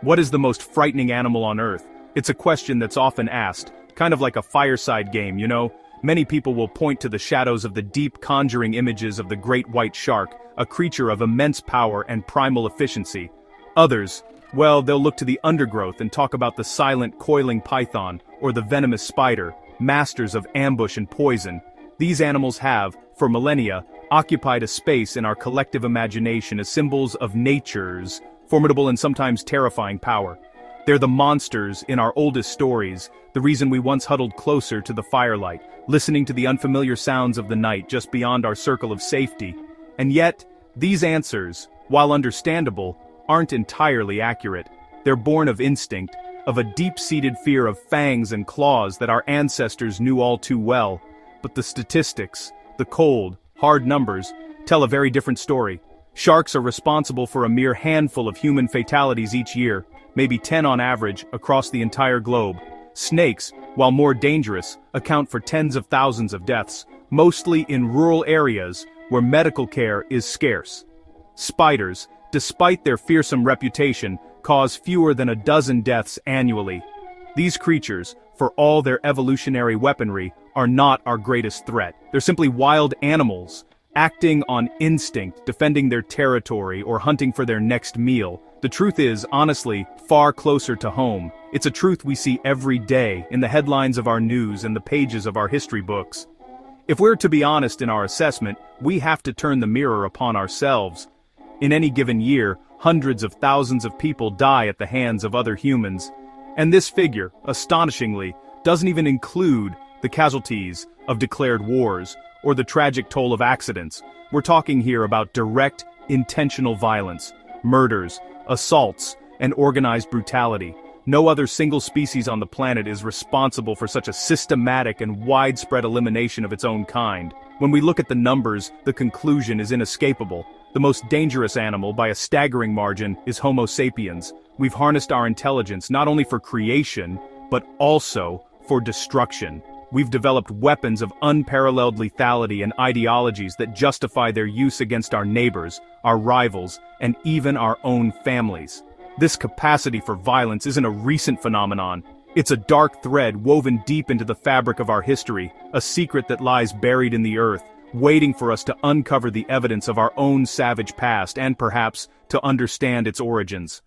What is the most frightening animal on Earth? It's a question that's often asked, kind of like a fireside game, you know? Many people will point to the shadows of the deep, conjuring images of the great white shark, a creature of immense power and primal efficiency. Others, well, they'll look to the undergrowth and talk about the silent, coiling python, or the venomous spider, masters of ambush and poison. These animals have, for millennia, occupied a space in our collective imagination as symbols of nature's formidable and sometimes terrifying power. They're the monsters in our oldest stories, the reason we once huddled closer to the firelight, listening to the unfamiliar sounds of the night just beyond our circle of safety. And yet, these answers, while understandable, aren't entirely accurate. They're born of instinct, of a deep-seated fear of fangs and claws that our ancestors knew all too well. But the statistics, the cold, hard numbers, tell a very different story. Sharks are responsible for a mere handful of human fatalities each year, maybe 10 on average, across the entire globe. Snakes, while more dangerous, account for tens of thousands of deaths, mostly in rural areas where medical care is scarce. Spiders, despite their fearsome reputation, cause fewer than a dozen deaths annually. These creatures, for all their evolutionary weaponry, are not our greatest threat. They're simply wild animals, acting on instinct, defending their territory, or hunting for their next meal. The truth is, honestly, far closer to home. It's a truth we see every day in the headlines of our news and the pages of our history books. If we're to be honest in our assessment, we have to turn the mirror upon ourselves. In any given year, hundreds of thousands of people die at the hands of other humans. And this figure, astonishingly, doesn't even include the casualties of declared wars, or the tragic toll of accidents. We're talking here about direct, intentional violence, murders, assaults, and organized brutality. No other single species on the planet is responsible for such a systematic and widespread elimination of its own kind. When we look at the numbers, the conclusion is inescapable. The most dangerous animal, by a staggering margin, is Homo sapiens. We've harnessed our intelligence not only for creation, but also for destruction. We've developed weapons of unparalleled lethality and ideologies that justify their use against our neighbors, our rivals, and even our own families. This capacity for violence isn't a recent phenomenon. It's a dark thread woven deep into the fabric of our history, a secret that lies buried in the earth, waiting for us to uncover the evidence of our own savage past and perhaps to understand its origins.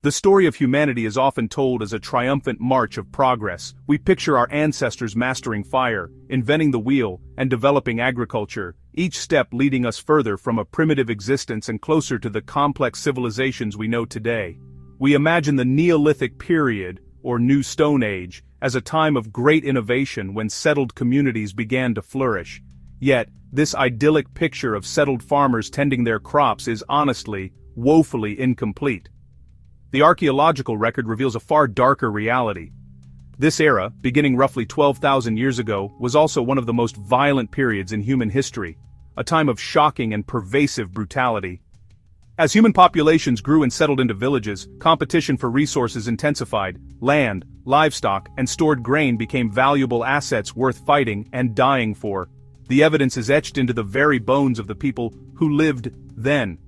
The story of humanity is often told as a triumphant march of progress. We picture our ancestors mastering fire, inventing the wheel, and developing agriculture, each step leading us further from a primitive existence and closer to the complex civilizations we know today. We imagine the Neolithic period, or New Stone Age, as a time of great innovation when settled communities began to flourish. Yet, this idyllic picture of settled farmers tending their crops is honestly, woefully incomplete. The archaeological record reveals a far darker reality. This era, beginning roughly 12,000 years ago, was also one of the most violent periods in human history, a time of shocking and pervasive brutality. As human populations grew and settled into villages, competition for resources intensified. Land, livestock, and stored grain became valuable assets worth fighting and dying for. The evidence is etched into the very bones of the people who lived then.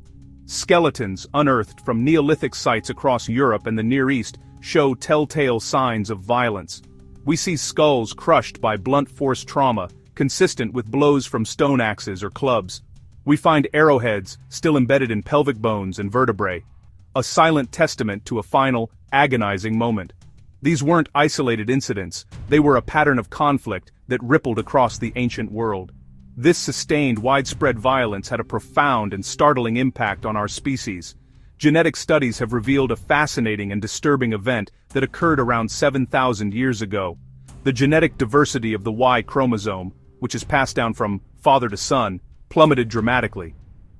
Skeletons unearthed from Neolithic sites across Europe and the Near East show telltale signs of violence. We see skulls crushed by blunt force trauma, consistent with blows from stone axes or clubs. We find arrowheads still embedded in pelvic bones and vertebrae, a silent testament to a final, agonizing moment. These weren't isolated incidents, they were a pattern of conflict that rippled across the ancient world. This sustained, widespread violence had a profound and startling impact on our species. Genetic studies have revealed a fascinating and disturbing event that occurred around 7,000 years ago. The genetic diversity of the Y chromosome, which is passed down from father to son, plummeted dramatically.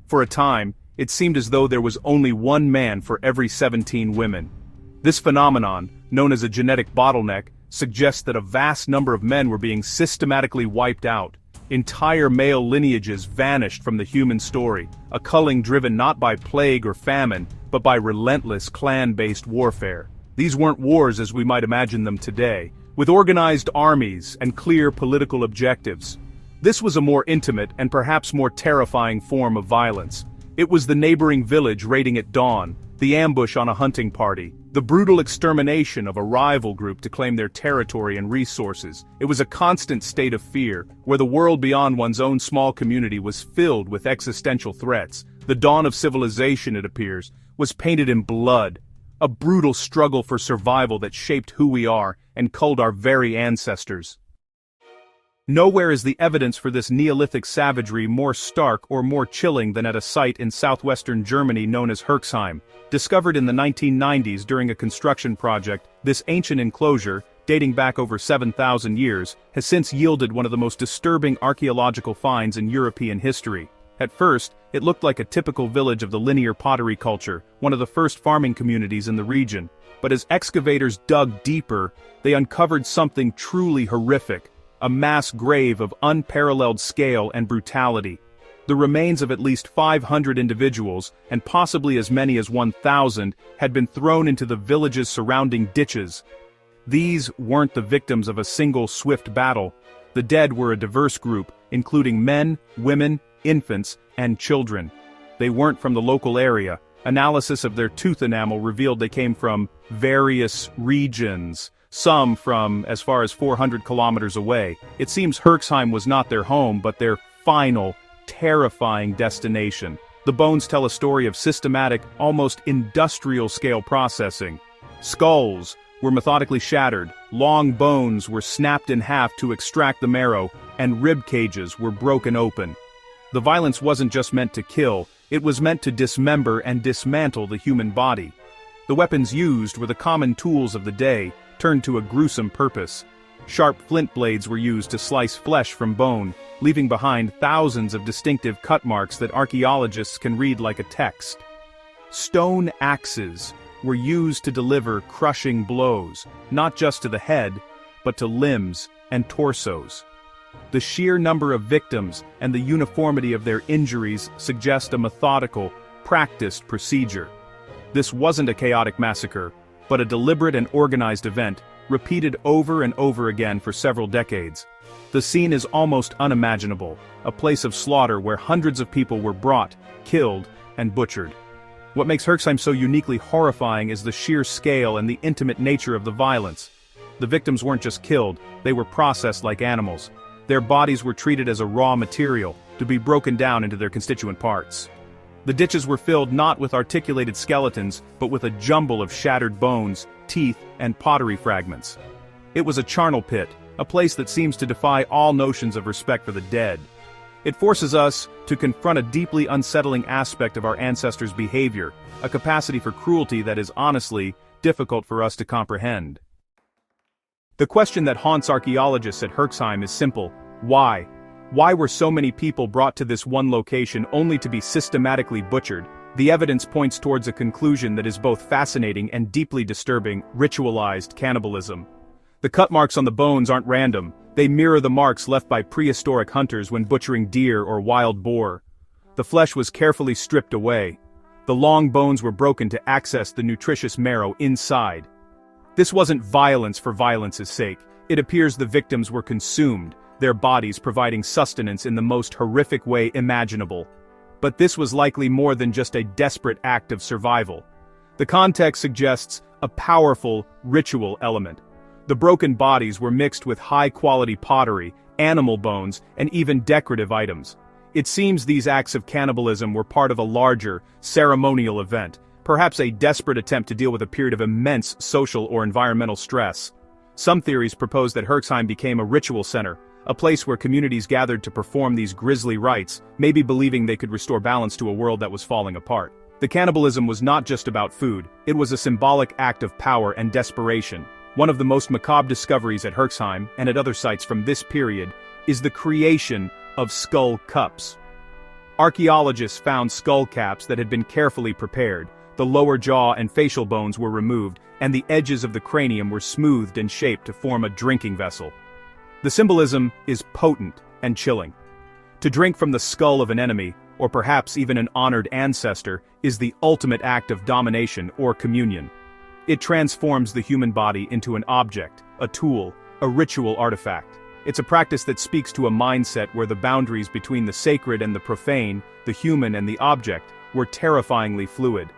For a time, it seemed as though there was only one man for every 17 women. This phenomenon, known as a genetic bottleneck, suggests that a vast number of men were being systematically wiped out. Entire male lineages vanished from the human story, a culling driven not by plague or famine, but by relentless clan-based warfare. These weren't wars as we might imagine them today, with organized armies and clear political objectives. This was a more intimate and perhaps more terrifying form of violence. It was the neighboring village raiding at dawn, the ambush on a hunting party, the brutal extermination of a rival group to claim their territory and resources. It was a constant state of fear, where the world beyond one's own small community was filled with existential threats. The dawn of civilization, it appears, was painted in blood, a brutal struggle for survival that shaped who we are and culled our very ancestors. Nowhere is the evidence for this Neolithic savagery more stark or more chilling than at a site in southwestern Germany known as Herxheim. Discovered in the 1990s during a construction project, this ancient enclosure, dating back over 7,000 years, has since yielded one of the most disturbing archaeological finds in European history. At first, it looked like a typical village of the linear pottery culture, one of the first farming communities in the region. But as excavators dug deeper, they uncovered something truly horrific. A mass grave of unparalleled scale and brutality. The remains of at least 500 individuals, and possibly as many as 1,000, had been thrown into the village's surrounding ditches. These weren't the victims of a single swift battle. The dead were a diverse group, including men, women, infants, and children. They weren't from the local area. Analysis of their tooth enamel revealed they came from various regions. Some from as far as 400 kilometers away. It seems Herxheim was not their home, but their final, terrifying destination. The bones tell a story of systematic, almost industrial-scale processing. Skulls were methodically shattered, long bones were snapped in half to extract the marrow, and rib cages were broken open. The violence wasn't just meant to kill, it was meant to dismember and dismantle the human body. The weapons used were the common tools of the day, turned to a gruesome purpose. Sharp flint blades were used to slice flesh from bone, leaving behind thousands of distinctive cut marks that archaeologists can read like a text. Stone axes were used to deliver crushing blows, not just to the head, but to limbs and torsos. The sheer number of victims and the uniformity of their injuries suggest a methodical, practiced procedure. This wasn't a chaotic massacre, but a deliberate and organized event, repeated over and over again for several decades. The scene is almost unimaginable, a place of slaughter where hundreds of people were brought, killed, and butchered. What makes Herxheim so uniquely horrifying is the sheer scale and the intimate nature of the violence. The victims weren't just killed, they were processed like animals. Their bodies were treated as a raw material, to be broken down into their constituent parts. The ditches were filled not with articulated skeletons, but with a jumble of shattered bones, teeth, and pottery fragments. It was a charnel pit, a place that seems to defy all notions of respect for the dead. It forces us to confront a deeply unsettling aspect of our ancestors' behavior, a capacity for cruelty that is honestly difficult for us to comprehend. The question that haunts archaeologists at Herxheim is simple: why? Why were so many people brought to this one location only to be systematically butchered? The evidence points towards a conclusion that is both fascinating and deeply disturbing: ritualized cannibalism. The cut marks on the bones aren't random, they mirror the marks left by prehistoric hunters when butchering deer or wild boar. The flesh was carefully stripped away. The long bones were broken to access the nutritious marrow inside. This wasn't violence for violence's sake. It appears the victims were consumed, their bodies providing sustenance in the most horrific way imaginable. But this was likely more than just a desperate act of survival. The context suggests a powerful ritual element. The broken bodies were mixed with high-quality pottery, animal bones, and even decorative items. It seems these acts of cannibalism were part of a larger, ceremonial event, perhaps a desperate attempt to deal with a period of immense social or environmental stress. Some theories propose that Herxheim became a ritual center, a place where communities gathered to perform these grisly rites, maybe believing they could restore balance to a world that was falling apart. The cannibalism was not just about food, it was a symbolic act of power and desperation. One of the most macabre discoveries at Herxheim, and at other sites from this period, is the creation of skull cups. Archaeologists found skull caps that had been carefully prepared. The lower jaw and facial bones were removed, and the edges of the cranium were smoothed and shaped to form a drinking vessel. The symbolism is potent and chilling. To drink from the skull of an enemy, or perhaps even an honored ancestor, is the ultimate act of domination or communion. It transforms the human body into an object, a tool, a ritual artifact. It's a practice that speaks to a mindset where the boundaries between the sacred and the profane, the human and the object, were terrifyingly fluid.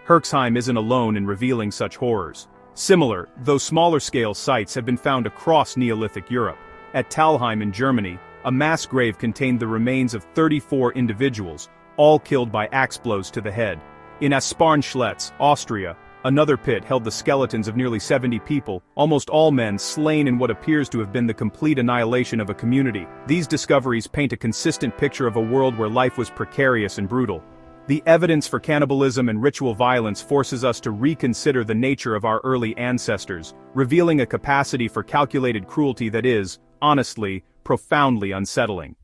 Herxheim isn't alone in revealing such horrors. Similar, though smaller-scale sites have been found across Neolithic Europe. At Talheim in Germany, a mass grave contained the remains of 34 individuals, all killed by axe blows to the head. In Asparnschletz, Austria, another pit held the skeletons of nearly 70 people, almost all men slain in what appears to have been the complete annihilation of a community. These discoveries paint a consistent picture of a world where life was precarious and brutal. The evidence for cannibalism and ritual violence forces us to reconsider the nature of our early ancestors, revealing a capacity for calculated cruelty that is, honestly, profoundly unsettling.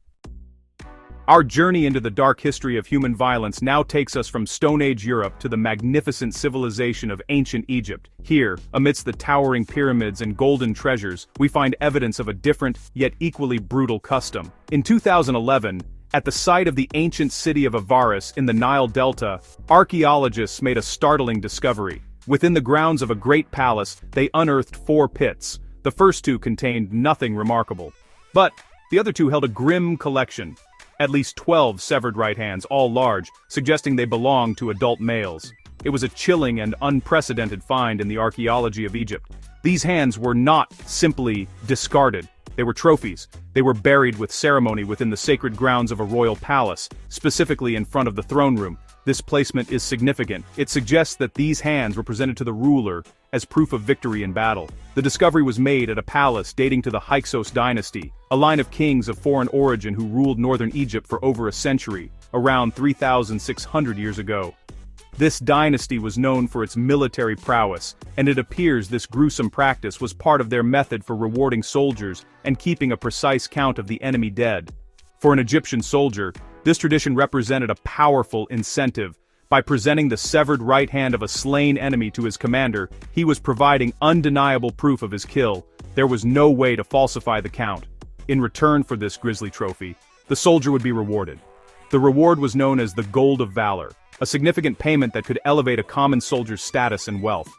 Our journey into the dark history of human violence now takes us from Stone Age Europe to the magnificent civilization of ancient Egypt. Here, amidst the towering pyramids and golden treasures, we find evidence of a different, yet equally brutal custom. In 2011, at the site of the ancient city of Avaris in the Nile Delta, archaeologists made a startling discovery. Within the grounds of a great palace, they unearthed 4 pits. The first 2 contained nothing remarkable. But the other 2 held a grim collection. At least 12 severed right hands, all large, suggesting they belonged to adult males. It was a chilling and unprecedented find in the archaeology of Egypt. These hands were not simply discarded. They were trophies. They were buried with ceremony within the sacred grounds of a royal palace, specifically in front of the throne room. This placement is significant. It suggests that these hands were presented to the ruler as proof of victory in battle. The discovery was made at a palace dating to the Hyksos dynasty, a line of kings of foreign origin who ruled northern Egypt for over a century, around 3,600 years ago. This dynasty was known for its military prowess, and it appears this gruesome practice was part of their method for rewarding soldiers and keeping a precise count of the enemy dead. For an Egyptian soldier, this tradition represented a powerful incentive. By presenting the severed right hand of a slain enemy to his commander, he was providing undeniable proof of his kill. There was no way to falsify the count. In return for this grisly trophy, the soldier would be rewarded. The reward was known as the Gold of Valor, a significant payment that could elevate a common soldier's status and wealth.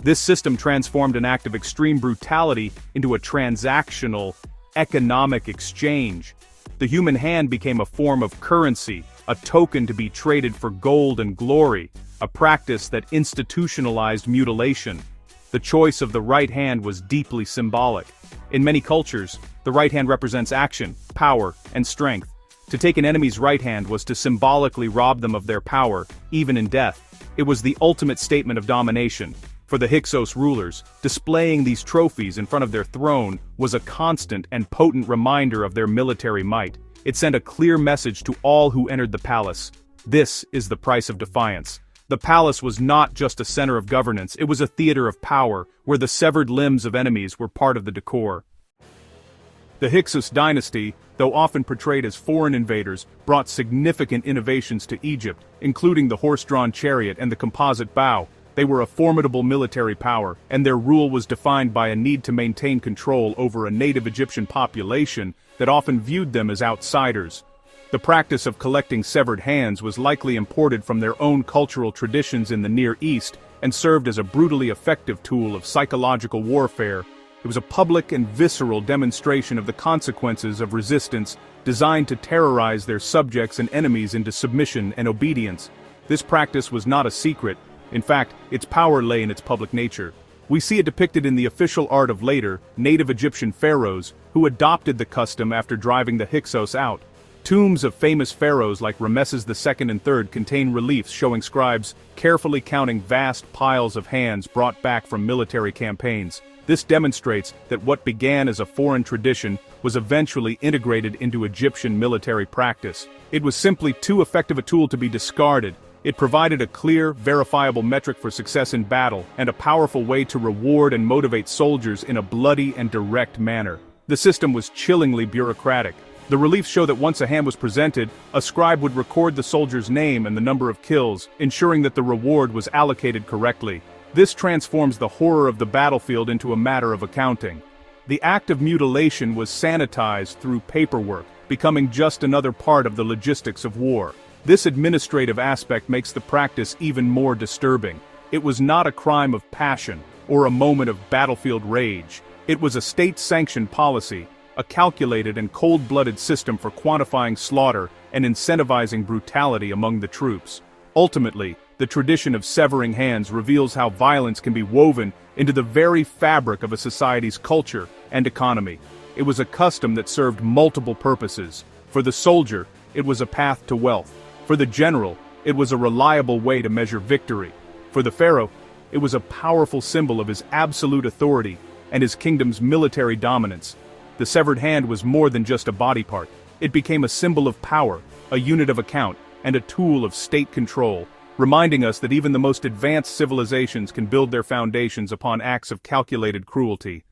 This system transformed an act of extreme brutality into a transactional, economic exchange. The human hand became a form of currency, a token to be traded for gold and glory, a practice that institutionalized mutilation. The choice of the right hand was deeply symbolic. In many cultures, the right hand represents action, power, and strength. To take an enemy's right hand was to symbolically rob them of their power, even in death. It was the ultimate statement of domination. For the Hyksos rulers, displaying these trophies in front of their throne was a constant and potent reminder of their military might. It sent a clear message to all who entered the palace. This is the price of defiance. The palace was not just a center of governance, it was a theater of power, where the severed limbs of enemies were part of the decor. The Hyksos dynasty, though often portrayed as foreign invaders, brought significant innovations to Egypt, including the horse-drawn chariot and the composite bow. They were a formidable military power, and their rule was defined by a need to maintain control over a native Egyptian population that often viewed them as outsiders. The practice of collecting severed hands was likely imported from their own cultural traditions in the Near East and served as a brutally effective tool of psychological warfare. It was a public and visceral demonstration of the consequences of resistance, designed to terrorize their subjects and enemies into submission and obedience. This practice was not a secret. In fact, its power lay in its public nature. We see it depicted in the official art of later, native Egyptian pharaohs, who adopted the custom after driving the Hyksos out. Tombs of famous pharaohs like Ramesses II and III contain reliefs showing scribes carefully counting vast piles of hands brought back from military campaigns. This demonstrates that what began as a foreign tradition was eventually integrated into Egyptian military practice. It was simply too effective a tool to be discarded. It provided a clear, verifiable metric for success in battle, and a powerful way to reward and motivate soldiers in a bloody and direct manner. The system was chillingly bureaucratic. The reliefs show that once a hand was presented, a scribe would record the soldier's name and the number of kills, ensuring that the reward was allocated correctly. This transforms the horror of the battlefield into a matter of accounting. The act of mutilation was sanitized through paperwork, becoming just another part of the logistics of war. This administrative aspect makes the practice even more disturbing. It was not a crime of passion or a moment of battlefield rage. It was a state-sanctioned policy, a calculated and cold-blooded system for quantifying slaughter and incentivizing brutality among the troops. Ultimately, The tradition of severing hands reveals how violence can be woven into the very fabric of a society's culture and economy. It was a custom that served multiple purposes. For the soldier, it was a path to wealth. For the general, it was a reliable way to measure victory. For the pharaoh, it was a powerful symbol of his absolute authority and his kingdom's military dominance. The severed hand was more than just a body part. It became a symbol of power, a unit of account, and a tool of state control, reminding us that even the most advanced civilizations can build their foundations upon acts of calculated cruelty.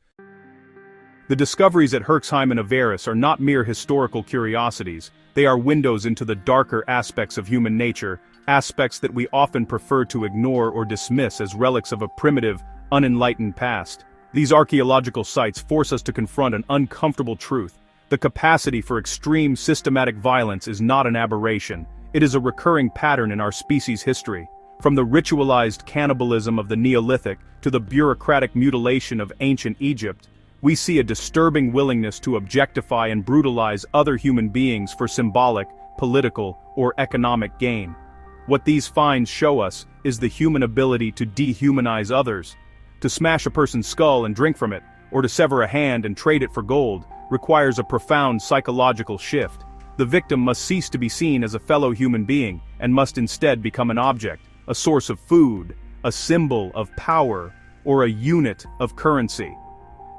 The discoveries at Herxheim and Avaris are not mere historical curiosities. They are windows into the darker aspects of human nature, aspects that we often prefer to ignore or dismiss as relics of a primitive, unenlightened past. These archaeological sites force us to confront an uncomfortable truth. The capacity for extreme systematic violence is not an aberration. It is a recurring pattern in our species' history. From the ritualized cannibalism of the Neolithic to the bureaucratic mutilation of ancient Egypt, we see a disturbing willingness to objectify and brutalize other human beings for symbolic, political, or economic gain. What these finds show us is the human ability to dehumanize others. To smash a person's skull and drink from it, or to sever a hand and trade it for gold, requires a profound psychological shift. The victim must cease to be seen as a fellow human being, and must instead become an object, a source of food, a symbol of power, or a unit of currency.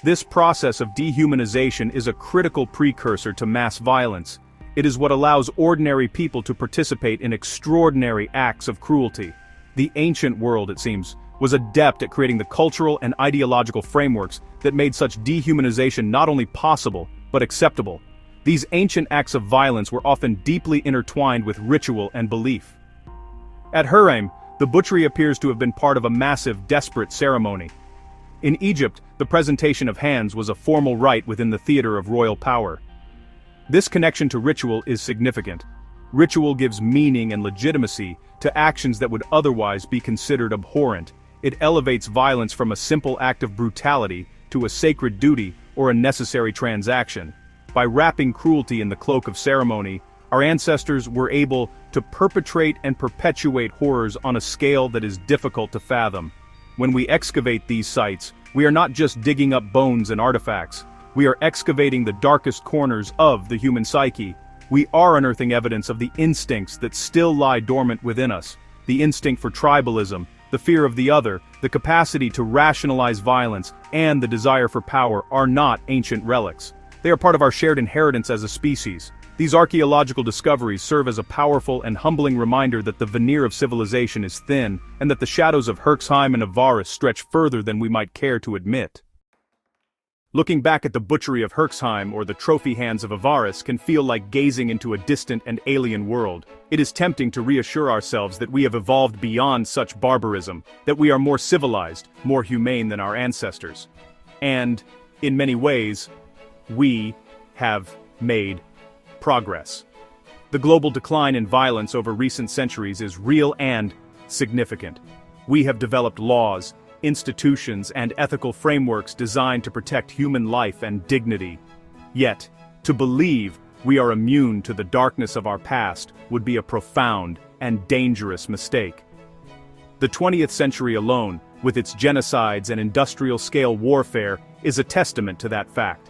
This process of dehumanization is a critical precursor to mass violence. It is what allows ordinary people to participate in extraordinary acts of cruelty. The ancient world, it seems, was adept at creating the cultural and ideological frameworks that made such dehumanization not only possible, but acceptable. These ancient acts of violence were often deeply intertwined with ritual and belief. At Herxheim, the butchery appears to have been part of a massive, desperate ceremony. In Egypt, the presentation of hands was a formal rite within the theater of royal power. This connection to ritual is significant. Ritual gives meaning and legitimacy to actions that would otherwise be considered abhorrent. It elevates violence from a simple act of brutality to a sacred duty or a necessary transaction. By wrapping cruelty in the cloak of ceremony, our ancestors were able to perpetrate and perpetuate horrors on a scale that is difficult to fathom. When we excavate these sites, we are not just digging up bones and artifacts. We are excavating the darkest corners of the human psyche. We are unearthing evidence of the instincts that still lie dormant within us. The instinct for tribalism, the fear of the other, the capacity to rationalize violence, and the desire for power are not ancient relics. They are part of our shared inheritance as a species. These archaeological discoveries serve as a powerful and humbling reminder that the veneer of civilization is thin, and that the shadows of Herxheim and Avaris stretch further than we might care to admit. Looking back at the butchery of Herxheim or the trophy hands of Avaris can feel like gazing into a distant and alien world. It is tempting to reassure ourselves that we have evolved beyond such barbarism, that we are more civilized, more humane than our ancestors. And, in many ways, we have made progress. The global decline in violence over recent centuries is real and significant. We have developed laws, institutions, and ethical frameworks designed to protect human life and dignity. Yet, to believe we are immune to the darkness of our past would be a profound and dangerous mistake. The 20th century alone, with its genocides and industrial-scale warfare, is a testament to that fact.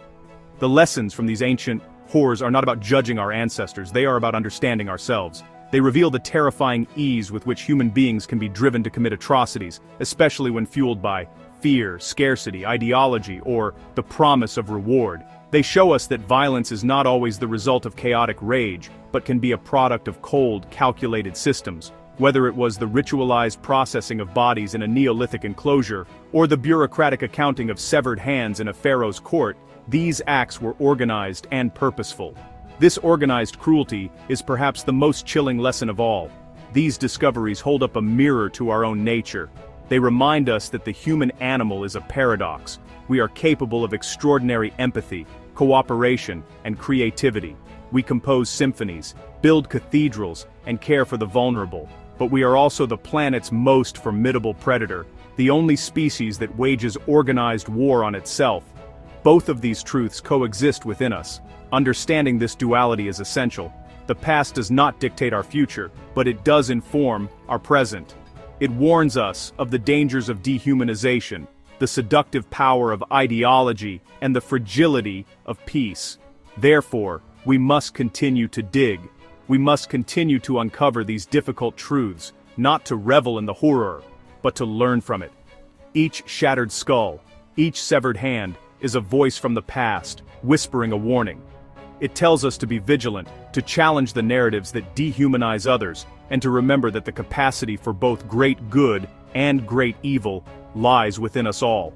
The lessons from these ancient horrors are not about judging our ancestors, they are about understanding ourselves. They reveal the terrifying ease with which human beings can be driven to commit atrocities, especially when fueled by fear, scarcity, ideology, or the promise of reward. They show us that violence is not always the result of chaotic rage, but can be a product of cold, calculated systems. Whether it was the ritualized processing of bodies in a Neolithic enclosure, or the bureaucratic accounting of severed hands in a pharaoh's court, these acts were organized and purposeful. This organized cruelty is perhaps the most chilling lesson of all. These discoveries hold up a mirror to our own nature. They remind us that the human animal is a paradox. We are capable of extraordinary empathy, cooperation, and creativity. We compose symphonies, build cathedrals, and care for the vulnerable. But we are also the planet's most formidable predator, the only species that wages organized war on itself. Both of these truths coexist within us. Understanding this duality is essential. The past does not dictate our future, but it does inform our present. It warns us of the dangers of dehumanization, the seductive power of ideology, and the fragility of peace. Therefore, we must continue to dig. We must continue to uncover these difficult truths, not to revel in the horror, but to learn from it. Each shattered skull, each severed hand, is a voice from the past, whispering a warning. It tells us to be vigilant, to challenge the narratives that dehumanize others, and to remember that the capacity for both great good and great evil lies within us all.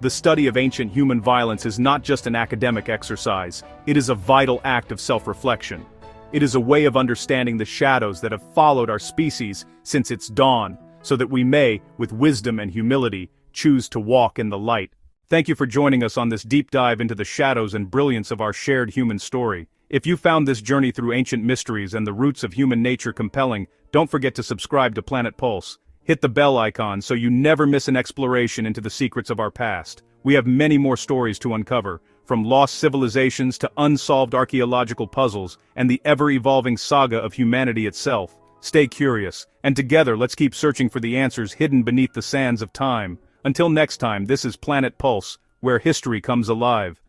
The study of ancient human violence is not just an academic exercise, it is a vital act of self-reflection. It is a way of understanding the shadows that have followed our species since its dawn, so that we may, with wisdom and humility, choose to walk in the light. Thank you for joining us on this deep dive into the shadows and brilliance of our shared human story. If you found this journey through ancient mysteries and the roots of human nature compelling, don't forget to subscribe to Planet Pulse. Hit the bell icon so you never miss an exploration into the secrets of our past. We have many more stories to uncover, from lost civilizations to unsolved archaeological puzzles and the ever-evolving saga of humanity itself. Stay curious, and together let's keep searching for the answers hidden beneath the sands of time. Until next time, this is Planet Pulse, where history comes alive.